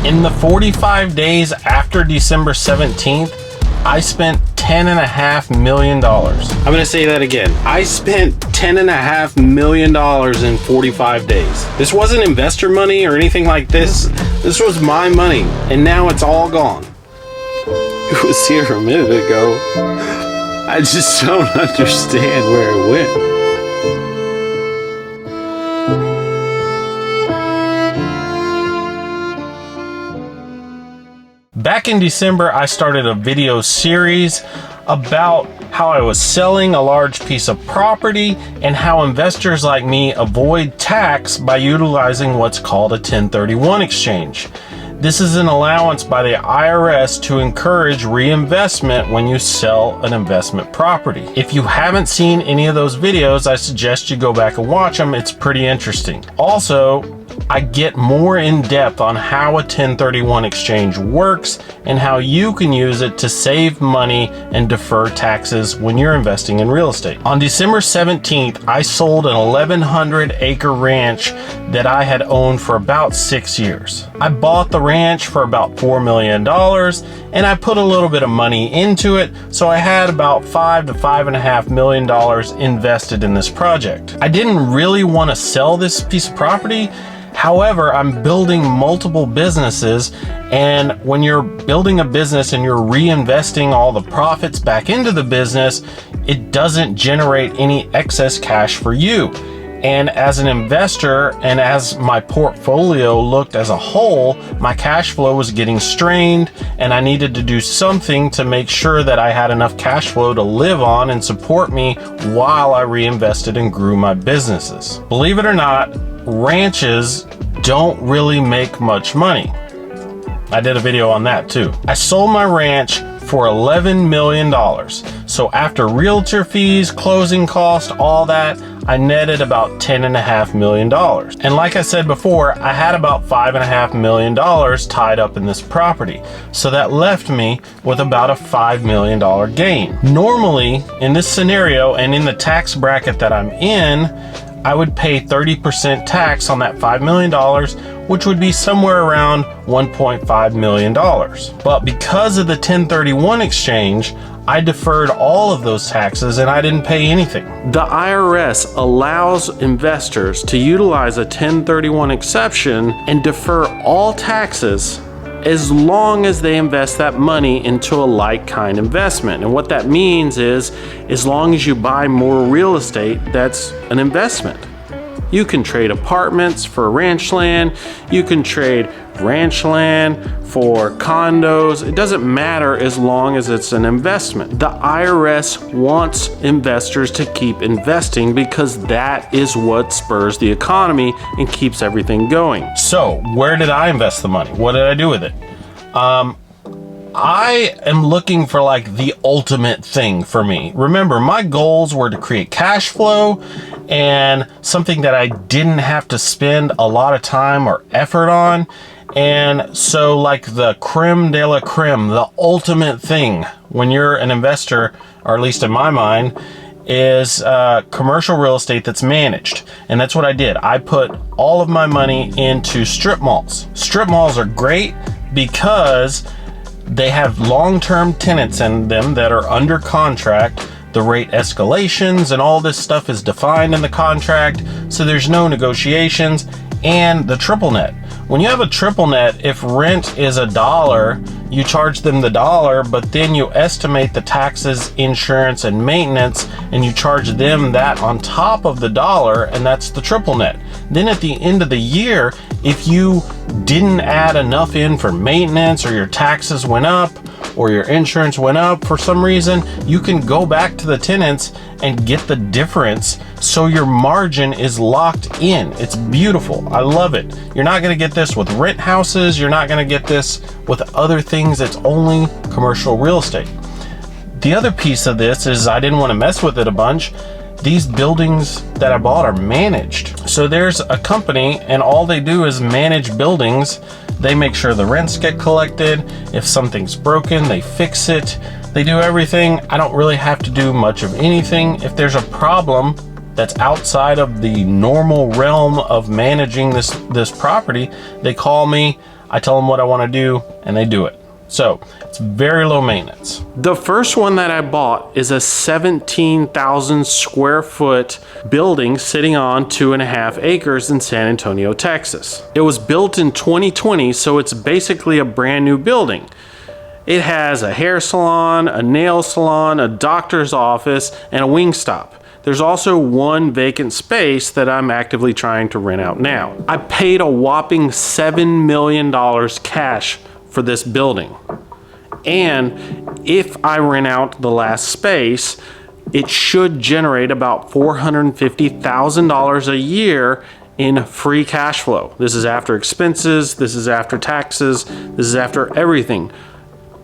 In the 45 days after December 17th, I spent $10.5 million. I'm gonna say that again. I spent $10.5 million in 45 days. This wasn't investor money or anything like this. This was my money, and now it's all gone. It was here a minute ago. I just don't understand where it went. Back in December, I started a video series about how I was selling a large piece of property and how investors like me avoid tax by utilizing what's called a 1031 exchange. This is an allowance by the IRS to encourage reinvestment when you sell an investment property. If you haven't seen any of those videos, I suggest you go back and watch them. It's pretty interesting. Also, I get more in depth on how a 1031 exchange works and how you can use it to save money and defer taxes when you're investing in real estate. On December 17th, I sold an 1,100 acre ranch that I had owned for about 6 years. I bought the ranch for about $4 million and I put a little bit of money into it, so I had about $5 to $5.5 million invested in this project. I didn't really want to sell this piece of property. However, I'm building multiple businesses, and when you're building a business and you're reinvesting all the profits back into the business, it doesn't generate any excess cash for you. And as an investor, and as my portfolio looked as a whole, my cash flow was getting strained, and I needed to do something to make sure that I had enough cash flow to live on and support me while I reinvested and grew my businesses. Believe it or not, ranches don't really make much money. I did a video on that too. I sold my ranch for $11 million. So after realtor fees, closing costs, all that, I netted about $10.5 million. And like I said before, I had about $5.5 million tied up in this property. So that left me with about a $5 million gain. Normally, in this scenario and in the tax bracket that I'm in, I would pay 30% tax on that $5 million, which would be somewhere around $1.5 million. But because of the 1031 exchange, I deferred all of those taxes and I didn't pay anything. The IRS allows investors to utilize a 1031 exception and defer all taxes as long as they invest that money into a like-kind investment. And what that means is, as long as you buy more real estate, that's an investment. You can trade apartments for ranch land. You can trade ranch land for condos. It doesn't matter as long as it's an investment. The IRS wants investors to keep investing because that is what spurs the economy and keeps everything going. So where did I invest the money? What did I do with it? I am looking for like the ultimate thing for me. Remember, my goals were to create cash flow and something that I didn't have to spend a lot of time or effort on. And so like the creme de la creme, the ultimate thing when you're an investor, or at least in my mind, is commercial real estate that's managed. And that's what I did. I put all of my money into strip malls. Strip malls are great because they have long-term tenants in them that are under contract. The rate escalations and all this stuff is defined in the contract, so there's no negotiations. And the triple net. When you have a triple net, if rent is $1, you charge them the $1, but then you estimate the taxes, insurance, and maintenance, and you charge them that on top of the $1, and that's the triple net. Then at the end of the year, if you didn't add enough in for maintenance, or your taxes went up, or your insurance went up for some reason, you can go back to the tenants and get the difference, so your margin is locked in. It's beautiful. I love it. You're not going to get this with rent houses. You're not going to get this with other things. It's only commercial real estate. The other piece of this is I didn't want to mess with it a bunch. These buildings that I bought are managed. So there's a company and all they do is manage buildings. They make sure the rents get collected. If something's broken, they fix it. They do everything. I don't really have to do much of anything. If there's a problem that's outside of the normal realm of managing this property, they call me. I tell them what I want to do and they do it. So it's very low maintenance. The first one that I bought is a 17,000 square foot building sitting on 2.5 acres in San Antonio, Texas. It was built in 2020, so it's basically a brand new building. It has a hair salon, a nail salon, a doctor's office, and a Wingstop. There's also one vacant space that I'm actively trying to rent out now. I paid a whopping $7 million cash for this building. And if I rent out the last space, it should generate about $450,000 a year in free cash flow. This is after expenses, this is after taxes, this is after everything.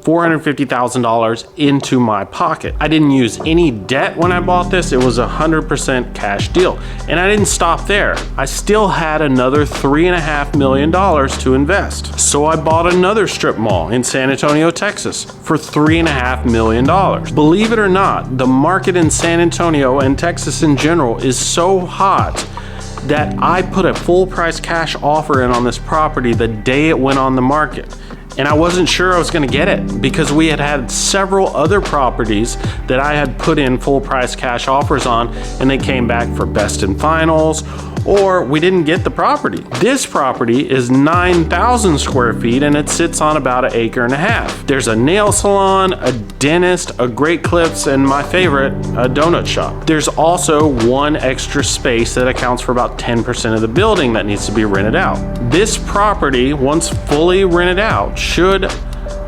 $450,000 into my pocket. I didn't use any debt when I bought this. It was a 100% cash deal. And I didn't stop there. I still had another $3.5 million to invest. So I bought another strip mall in San Antonio, Texas for $3.5 million. Believe it or not, the market in San Antonio and Texas in general is so hot that I put a full price cash offer in on this property the day it went on the market. And I wasn't sure I was gonna get it because we had several other properties that I had put in full price cash offers on and they came back for best and finals, or we didn't get the property. This property is 9,000 square feet and it sits on about 1.5 acres. There's a nail salon, a dentist, a Great Clips, and my favorite, a donut shop. There's also one extra space that accounts for about 10% of the building that needs to be rented out. This property, once fully rented out, should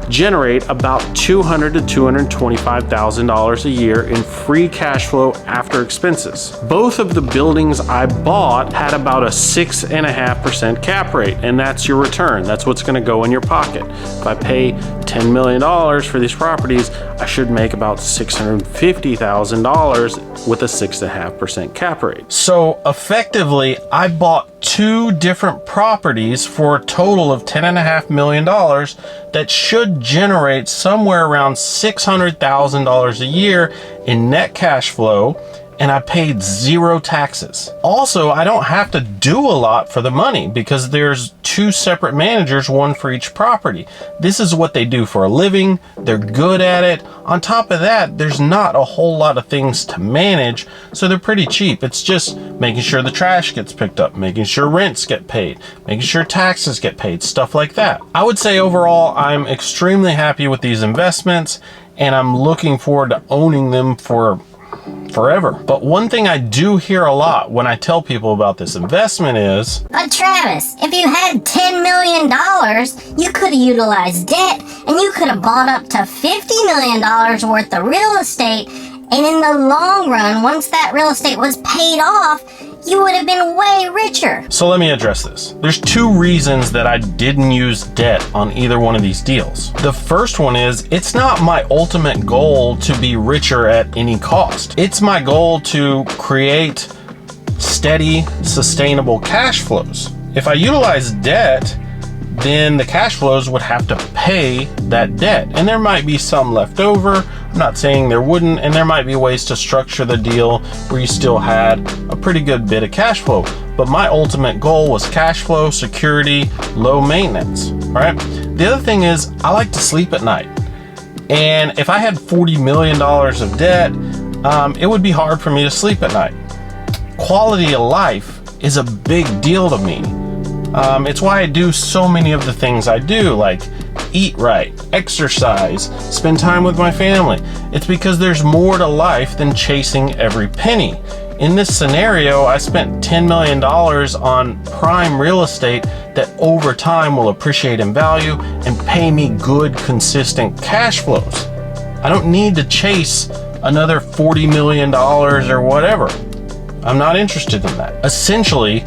generate about $200,000 to $225,000 a year in free cash flow after expenses. Both of the buildings I bought had about a 6.5% cap rate, and that's your return. That's what's gonna go in your pocket. If I pay $10 million for these properties, I should make about $650,000 with a 6.5% cap rate. So effectively, I bought 2 different properties for a total of $10.5 million that should generate somewhere around $600,000 a year in net cash flow, and I paid 0 taxes. Also, I don't have to do a lot for the money because there's 2 separate managers, one for each property. This is what they do for a living. They're good at it. On top of that, there's not a whole lot of things to manage, so they're pretty cheap. It's just making sure the trash gets picked up, making sure rents get paid, making sure taxes get paid, stuff like that. I would say overall, I'm extremely happy with these investments, and I'm looking forward to owning them for forever. But one thing I do hear a lot when I tell people about this investment is, but Travis, if you had $10 million, you could have utilized debt and you could have bought up to $50 million worth of real estate. And in the long run, once that real estate was paid off, you would have been way richer. So let me address this. There's 2 reasons that I didn't use debt on either one of these deals. The first one is, it's not my ultimate goal to be richer at any cost. It's my goal to create steady, sustainable cash flows. If I utilize debt, then the cash flows would have to pay that debt. And there might be some left over. I'm not saying there wouldn't, and there might be ways to structure the deal where you still had a pretty good bit of cash flow. But my ultimate goal was cash flow, security, low maintenance, all right? The other thing is, I like to sleep at night. And if I had $40 million of debt, it would be hard for me to sleep at night. Quality of life is a big deal to me. It's why I do so many of the things I do, like eat right, exercise, spend time with my family. It's because there's more to life than chasing every penny. In this scenario, I spent $10 million on prime real estate that over time will appreciate in value and pay me good, consistent cash flows. I don't need to chase another $40 million or whatever. I'm not interested in that. Essentially,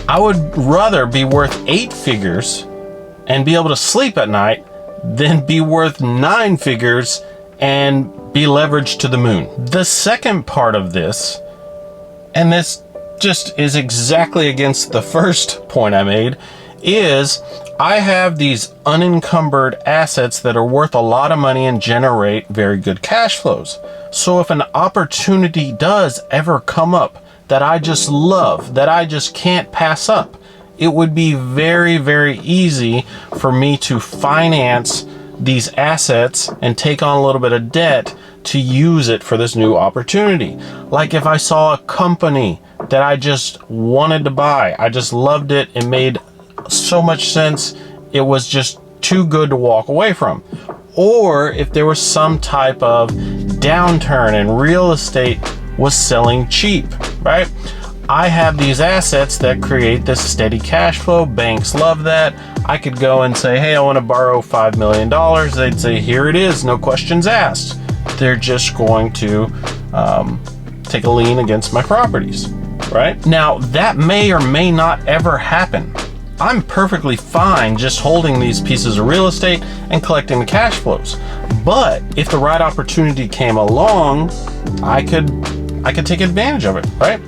I would rather be worth 8 figures and be able to sleep at night than be worth 9 figures and be leveraged to the moon. The second part of this, and this just is exactly against the first point I made, is I have these unencumbered assets that are worth a lot of money and generate very good cash flows. So if an opportunity does ever come up that I just love, that I just can't pass up, it would be very, very easy for me to finance these assets and take on a little bit of debt to use it for this new opportunity. Like if I saw a company that I just wanted to buy, I just loved it, it made so much sense, it was just too good to walk away from. Or if there was some type of downturn and real estate was selling cheap, right? I have these assets that create this steady cash flow. Banks love that. I could go and say, hey, I want to borrow $5 million. They'd say, here it is, no questions asked. They're just going to take a lien against my properties, right? Now, that may or may not ever happen. I'm perfectly fine just holding these pieces of real estate and collecting the cash flows. But if the right opportunity came along, I could take advantage of it, right?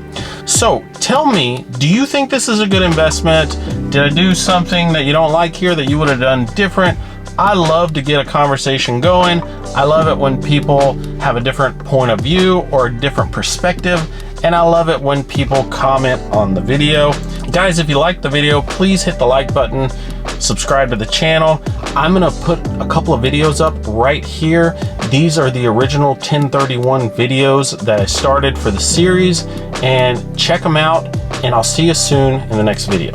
So tell me, do you think this is a good investment? Did I do something that you don't like here that you would have done different? I love to get a conversation going. I love it when people have a different point of view or a different perspective. And I love it when people comment on the video. Guys, if you liked the video, please hit the like button, subscribe to the channel. I'm gonna put a couple of videos up right here. These are the original 1031 videos that I started for the series, and check them out, and I'll see you soon in the next video.